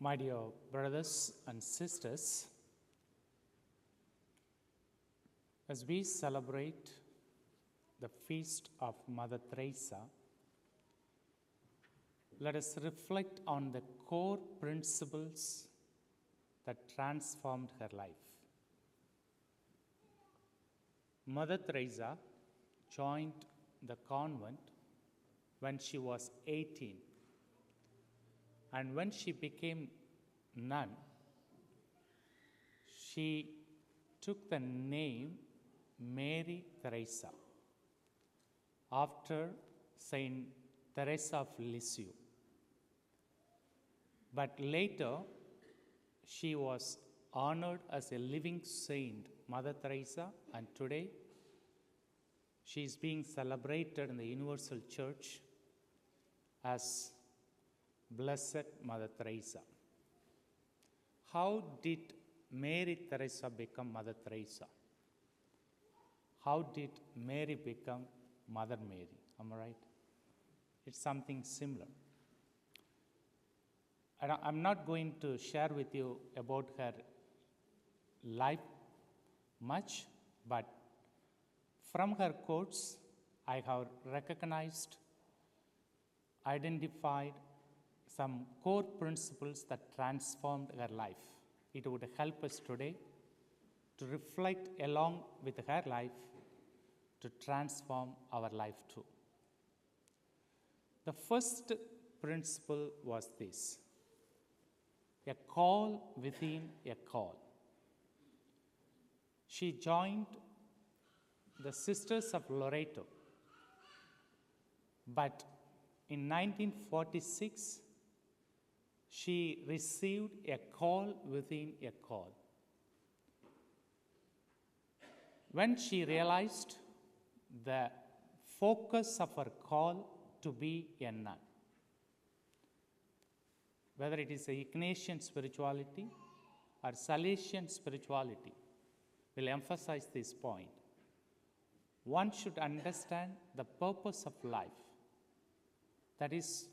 My dear brothers and sisters, as we celebrate the feast of Mother Teresa, let us reflect on the core principles that transformed her life. Mother Teresa joined the convent when she was 18, and when she became nun, she took the name Mary Teresa after Saint Teresa of Lisieux. But later, she was honored as a living saint, Mother Teresa, and today she is being celebrated in the Universal Church as Blessed Mother Teresa. How did Mary Teresa become Mother Teresa? How did Mary become Mother Mary? Am I right? It's something similar. I'm not going to share with you about her life much, but from her quotes, I have recognized, identified some core principles that transformed her life. It would help us today to reflect along with her life to transform our life too. The first principle was this: a call within a call. She joined the Sisters of Loreto, but in 1946, she received a call within a call. When she realized the focus of her call to be a nun, whether it is a Ignatian spirituality or Salesian spirituality, will emphasize this point. One should understand the purpose of life. That is,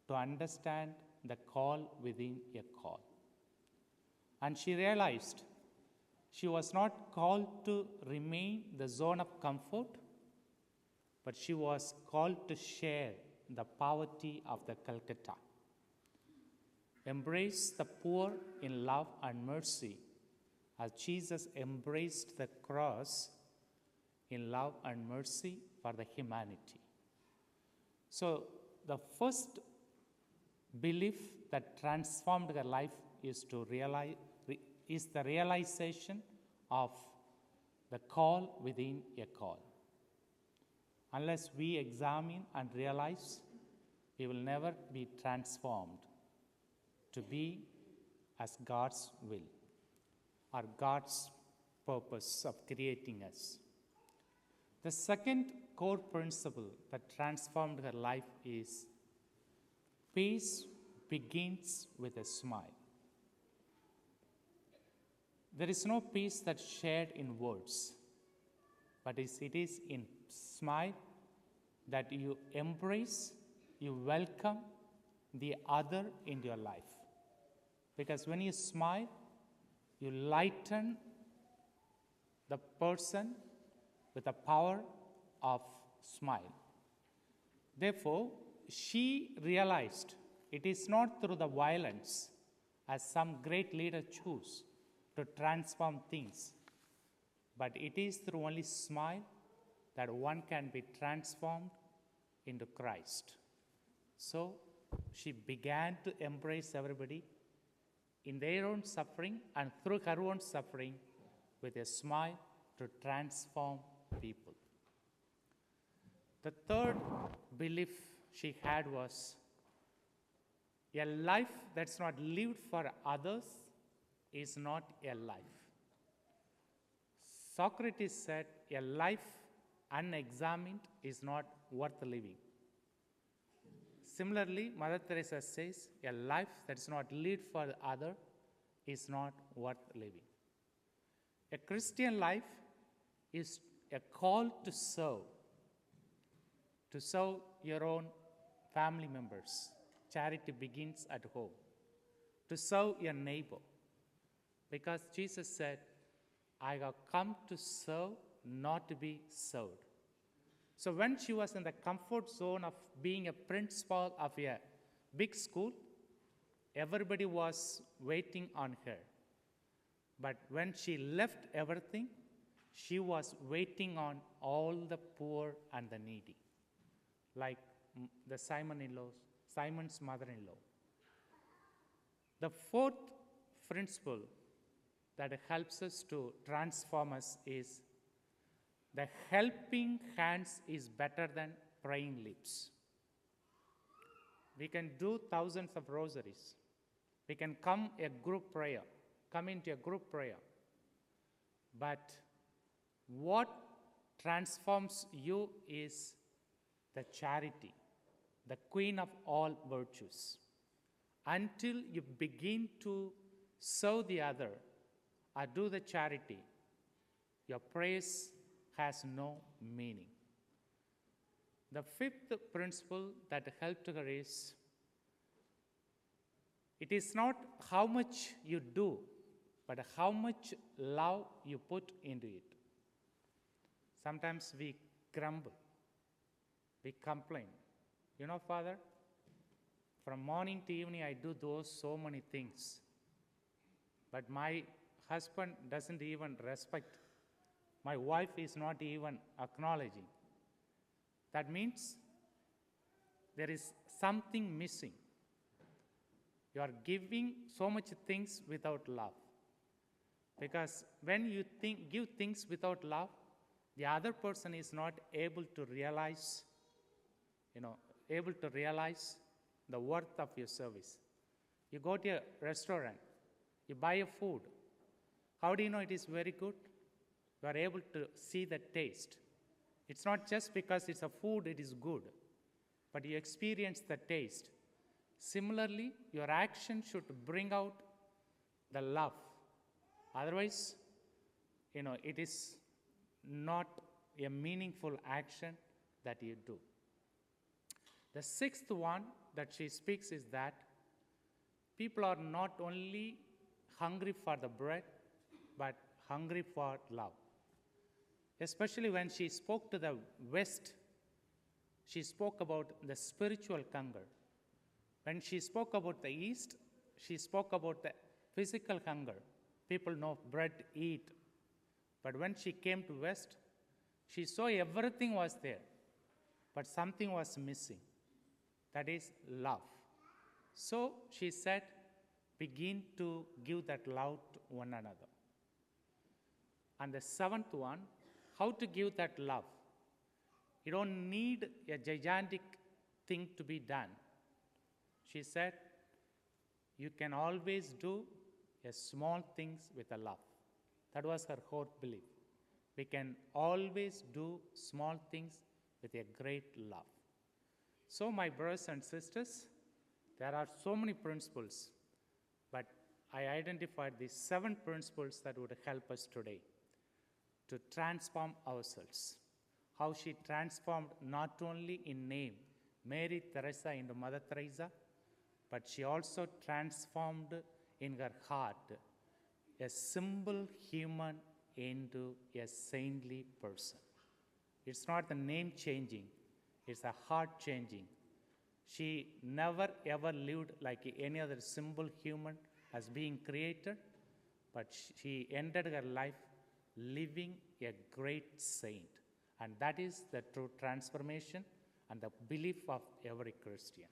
to understand the call within a call. And she realized she was not called to remain the zone of comfort, but she was called to share the poverty of the Calcutta. Embrace the poor in love and mercy, as Jesus embraced the cross in love and mercy for the humanity. So the first belief that transformed her life is the realization of the call within a call. Unless we examine and realize, we will never be transformed to be as God's will or God's purpose of creating us. The second core principle that transformed her life is peace begins with a smile. There is no peace that's shared in words, but it is in smile that you embrace, you welcome the other into your life. Because when you smile, you lighten the person with the power of smile. Therefore, she realized it is not through the violence, as some great leaders choose to transform things, but it is through only smile that one can be transformed into Christ. So she began to embrace everybody in their own suffering and through her own suffering with a smile to transform people. The third belief she had was a life that's not lived for others is not a life. Socrates said a life unexamined is not worth living. Similarly, Mother Teresa says a life that's not lived for the other is not worth living. A Christian life is a call to serve your own family members. Charity begins at home. to serve your neighbor. Because Jesus said, I have come to serve, not to be served. So when she was in the comfort zone of being a principal of a big school, everybody was waiting on her. But when she left everything, she was waiting on all the poor and the needy, like the Simon's mother-in-law. The fourth principle that helps us to transform us is the helping hands is better than praying lips. We can do thousands of rosaries. We can come into a group prayer. But what transforms you is the charity, the queen of all virtues. Until you begin to serve the other or do the charity, your praise has no meaning. The fifth principle that helped her is, it is not how much you do, but how much love you put into it. Sometimes we grumble, we complain. You know, Father, from morning to evening I do so many things, but my husband doesn't even respect. My wife is not even acknowledging. That means there is something missing. You are giving so much things without love. Because when you give things without love, the other person is not able to realize, the worth of your service. You go to a restaurant, you buy a food. How do you know it is very good? You are able to see the taste. It's not just because it's a food, it is good, but you experience the taste. Similarly, your action should bring out the love. Otherwise, it is not a meaningful action that you do. The sixth one that she speaks is that people are not only hungry for the bread, but hungry for love. Especially when she spoke to the West, she spoke about the spiritual hunger. When she spoke about the East, she spoke about the physical hunger. People know bread, eat. But when she came to West, she saw everything was there, but something was missing. That is love. So she said, begin to give that love to one another. And the seventh one, how to give that love. You don't need a gigantic thing to be done. She said, you can always do a small things with a love. That was her whole belief. We can always do small things with a great love. So my brothers and sisters, there are so many principles, but I identified these 7 principles that would help us today to transform ourselves. How she transformed not only in name, Mary Teresa into Mother Teresa, but she also transformed in her heart a simple human into a saintly person. It's not the name changing, it's a heart changing. She never ever lived like any other simple human as being created, but she ended her life living a great saint. And that is the true transformation and the belief of every Christian.